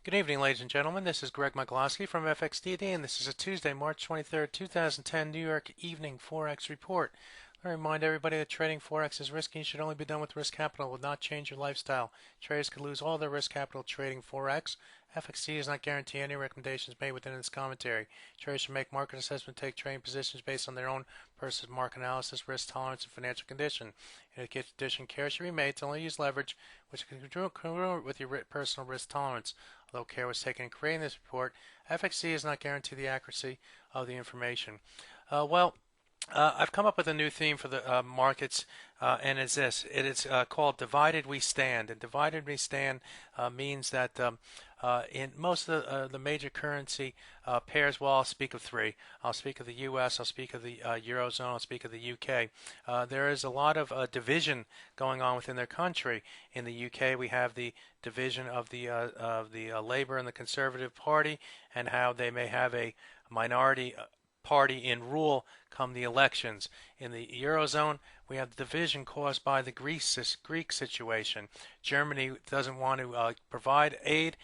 Good evening, ladies and gentlemen. This is Greg Miglowski from FXDD, and this is a Tuesday, March 23rd, 2010 New York Evening Forex Report. I remind everybody that trading Forex is risky and should only be done with risk capital. It will not change your lifestyle. Traders could lose all their risk capital trading Forex. FXD does not guarantee any recommendations made within this commentary. Traders should make market assessment, take trading positions based on their own personal market analysis, risk tolerance, and financial condition. In addition, care should be made to only use leverage which is congruent with your personal risk tolerance. Although care was taken in creating this report, FXC does not guarantee the accuracy of the information. I've come up with a new theme for the markets, and it's this. It is called Divided We Stand. And Divided We Stand means that in most of the major currency pairs, well, I'll speak of three. I'll speak of the U.S., I'll speak of the Eurozone, I'll speak of the U.K. There is a lot of division going on within their country. In the U.K., we have the division of the Labour and the Conservative Party, and how they may have a minority party in rule come the elections. In the Eurozone, we have the division caused by the Greek situation. Germany doesn't want to provide aid.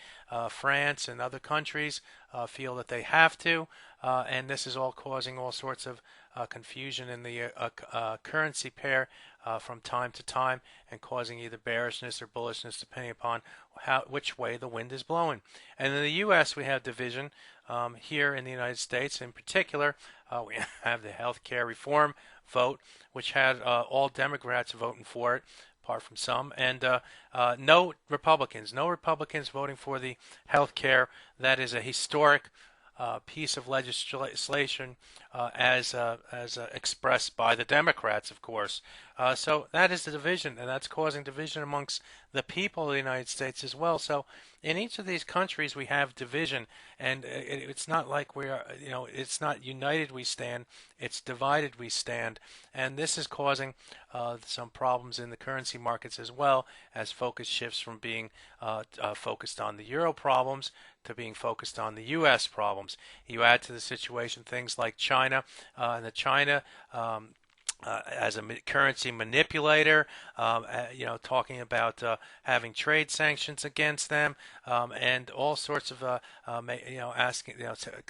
France and other countries feel that they have to, and this is all causing all sorts of confusion in the currency pair from time to time, and causing either bearishness or bullishness depending upon which way the wind is blowing. And in the U.S., we have division. Here in the United States, in particular, we have the health care reform vote, which had all Democrats voting for it, apart from some, and no Republicans. No Republicans voting for the health care. That is a historic piece of legislation as expressed by the Democrats, of course. So that is the division, and that's causing division amongst the people of the United States as well. So in each of these countries, we have division, and it's not like we are, it's not united we stand, it's divided we stand, and this is causing some problems in the currency markets as well, as focus shifts from being focused on the euro problems to being focused on the U.S. problems. You add to the situation things like China, and the China as a currency manipulator, talking about having trade sanctions against them, and all sorts of, asking,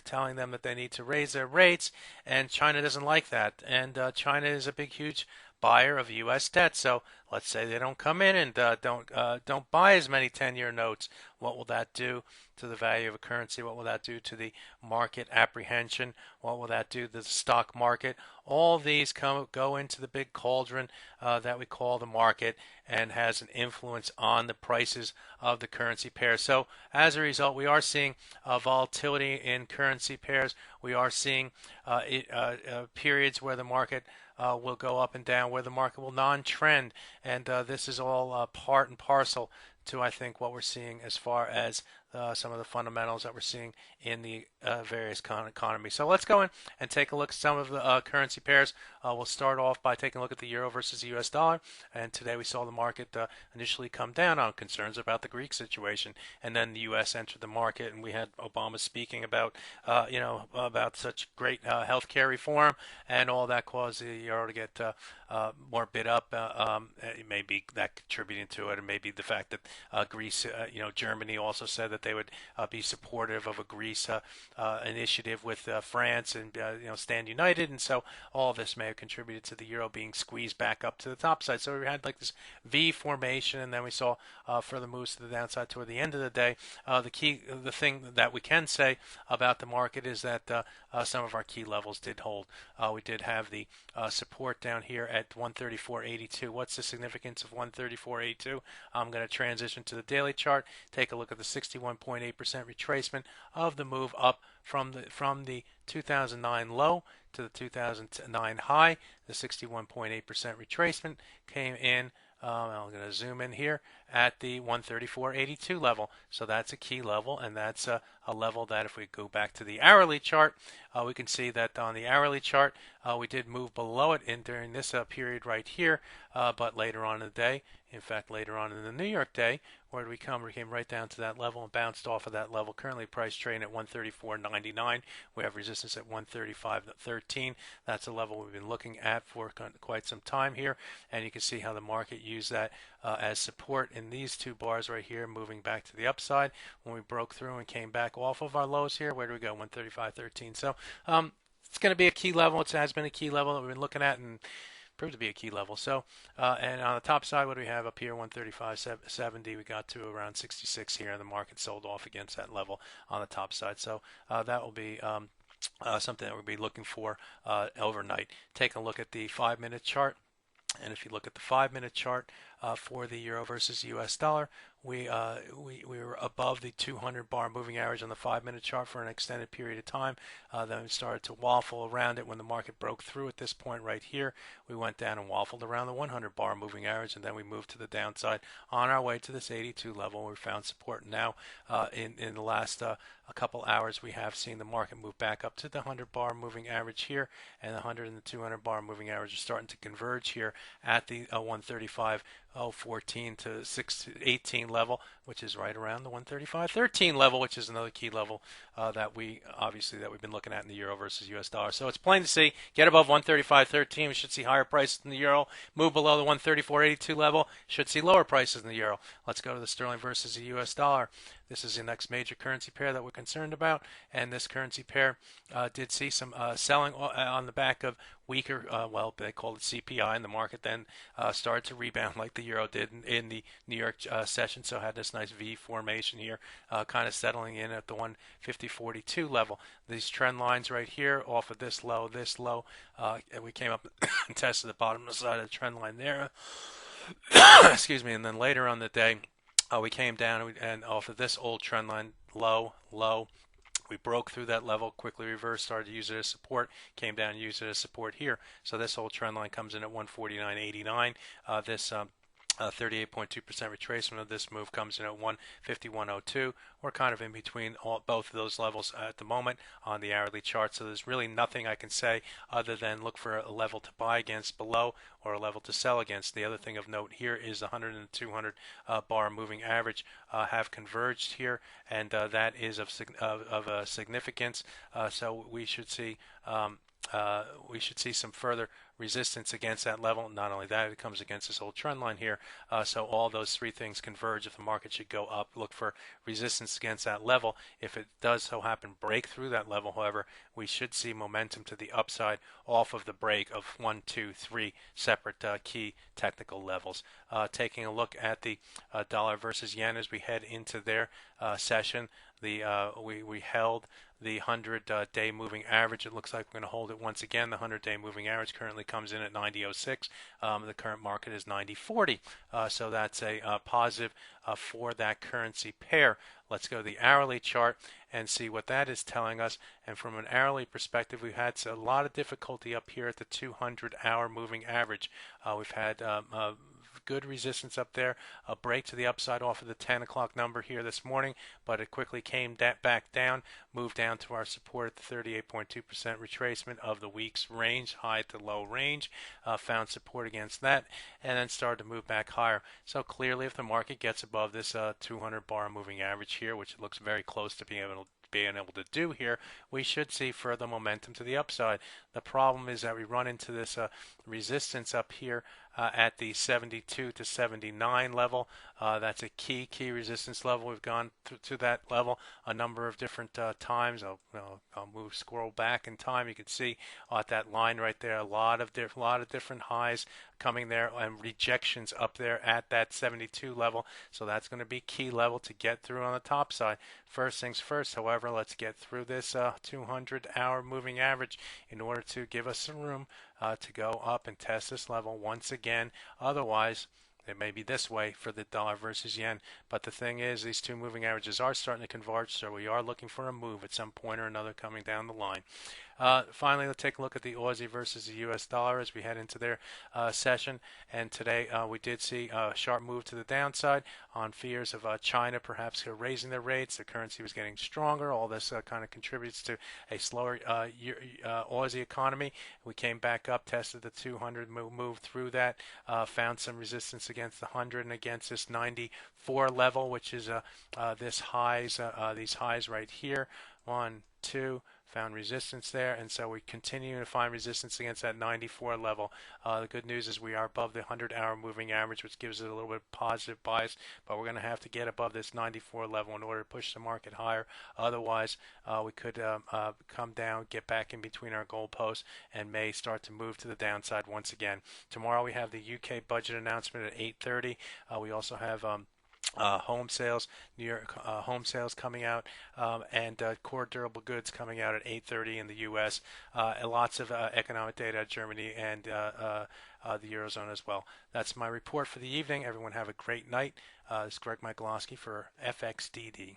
telling them that they need to raise their rates, and China doesn't like that, and China is a big, huge buyer of U.S. debt. So let's say they don't come in and don't buy as many 10-year notes. What will that do to the value of a currency? What will that do to the market apprehension? What will that do to the stock market? All these go into the big cauldron that we call the market, and has an influence on the prices of the currency pairs. So as a result, we are seeing volatility in currency pairs. We are seeing periods where the market will go up and down, where the market will non-trend, and this is all part and parcel to, I think, what we're seeing as far as some of the fundamentals that we're seeing in the various economies. So let's go in and take a look at some of the currency pairs. We'll start off by taking a look at the euro versus the U.S. dollar. And today we saw the market initially come down on concerns about the Greek situation, and then the U.S. entered the market, and we had Obama speaking about, about such great health care reform, and all that caused the euro to get more bid up. It may be that contributing to it, and maybe the fact that Greece, Germany also said that they would be supportive of a Greece initiative with France, and stand united, and so all of this may have contributed to the euro being squeezed back up to the top side. So we had like this V formation, and then we saw further moves to the downside toward the end of the day. The thing that we can say about the market is that some of our key levels did hold. We did have the support down here at 134.82. What's the significance of 134.82? I'm going to transition to the daily chart. Take a look at the 61.8% retracement of the move up from the 2009 low to the 2009 high. The 61.8% retracement came in. I'm going to zoom in here at the 134.82 level. So that's a key level, and that's a level that if we go back to the hourly chart, we can see that on the hourly chart, we did move below it during this period right here, but later on in the day, in fact later on in the New York day, Where did we come? We came right down to that level and bounced off of that level. Currently price trading at 134.99. We have resistance at 135.13. That's a level we've been looking at for quite some time here, and you can see how the market used that as support in these two bars right here, moving back to the upside. When we broke through and came back off of our lows here, where do we go? 135.13. So it's going to be a key level. It has been a key level that we've been looking at and proved to be a key level. So, and on the top side, what do we have up here? 135.70. We got to around 66 here, and the market sold off against that level on the top side. So that will be something that we'll be looking for overnight. Take a look at the 5-minute chart. And if you look at the 5-minute chart for the euro versus US dollar, we were above the 200 bar moving average on the 5-minute chart for an extended period of time. Then we started to waffle around it when the market broke through at this point right here. We went down and waffled around the 100 bar moving average, and then we moved to the downside on our way to this 82 level. We found support. Now in the last a couple hours, we have seen the market move back up to the 100 bar moving average here, and the 100 and the 200 bar moving average are starting to converge here at the 135.14 to 18 level, which is right around the 135.13 level, which is another key level that we've been looking at in the euro versus US dollar. So it's plain to see, get above 135.13, we should see higher prices in the euro. Move below the 134.82 level, should see lower prices in the euro. Let's go to the sterling versus the US dollar. This is the next major currency pair that we're concerned about, and this currency pair did see some selling on the back of weaker, well, they called it CPI, and the market then started to rebound like the euro did in the New York session, so had this nice V formation here, kind of settling in at the 150.42 level. These trend lines right here off of this low, and we came up and tested the bottom side of the trend line there. Excuse me, and then later on the day, we came down and off of this old trend line, low, we broke through that level, quickly reversed, started to use it as support, came down and used it as support here. So this whole trend line comes in at 149.89. This 38.2% retracement of this move comes in at 151.02. We're kind of in between both of those levels at the moment on the hourly chart, so there's really nothing I can say other than look for a level to buy against below or a level to sell against. The other thing of note here is the 100 and 200 bar moving average have converged here, and that is of significance. So we should see some further resistance against that level. Not only that, it comes against this whole trend line here. So all those three things converge. If the market should go up, look for resistance against that level. If it does so happen break through that level, however, we should see momentum to the upside off of the break of 1, 2, 3 separate key technical levels. Taking a look at the dollar versus yen as we head into their session, we held the 100-day moving average. It looks like we're going to hold it once again. The 100-day moving average currently comes in at 90.06. The current market is 90.40. So that's a positive for that currency pair. Let's go to the hourly chart and see what that is telling us. And from an hourly perspective, we've had a lot of difficulty up here at the 200-hour moving average. We've had good resistance up there, a break to the upside off of the 10 o'clock number here this morning, but it quickly came back down, moved down to our support at the 38.2% retracement of the week's range, high to low range, found support against that, and then started to move back higher. So clearly, if the market gets above this 200 bar moving average here, which it looks very close to being able to do here, we should see further momentum to the upside. The problem is that we run into this resistance up here at the 72 to 79 level. That's a key resistance level. We've gone to that level a number of different times. I'll scroll back in time. You can see at that line right there, a lot of different highs coming there and rejections up there at that 72 level. So that's going to be key level to get through on the top side. First things first, however, let's get through this 200-hour moving average in order to give us some room to go up and test this level once again. Otherwise, it may be this way for the dollar versus yen, but the thing is, these two moving averages are starting to converge, so we are looking for a move at some point or another coming down the line. Finally, let's take a look at the Aussie versus the U.S. dollar as we head into their session. And today we did see a sharp move to the downside on fears of China perhaps raising their rates. The currency was getting stronger. All this kind of contributes to a slower Aussie economy. We came back up, tested the 200, moved through that, found some resistance against the 100 and against this 94 level, which is these highs right here. 1, 2. Found resistance there, and so we continue to find resistance against that 94 level. The good news is we are above the 100-hour moving average, which gives it a little bit of positive bias, but we're going to have to get above this 94 level in order to push the market higher. Otherwise, we could come down, get back in between our goalposts, and may start to move to the downside once again. Tomorrow we have the UK budget announcement at 8:30. We also have home sales, New York home sales coming out, and core durable goods coming out at 8:30 in the U.S. And lots of economic data at Germany and the Eurozone as well. That's my report for the evening. Everyone have a great night. This is Greg Michalowski for FXDD.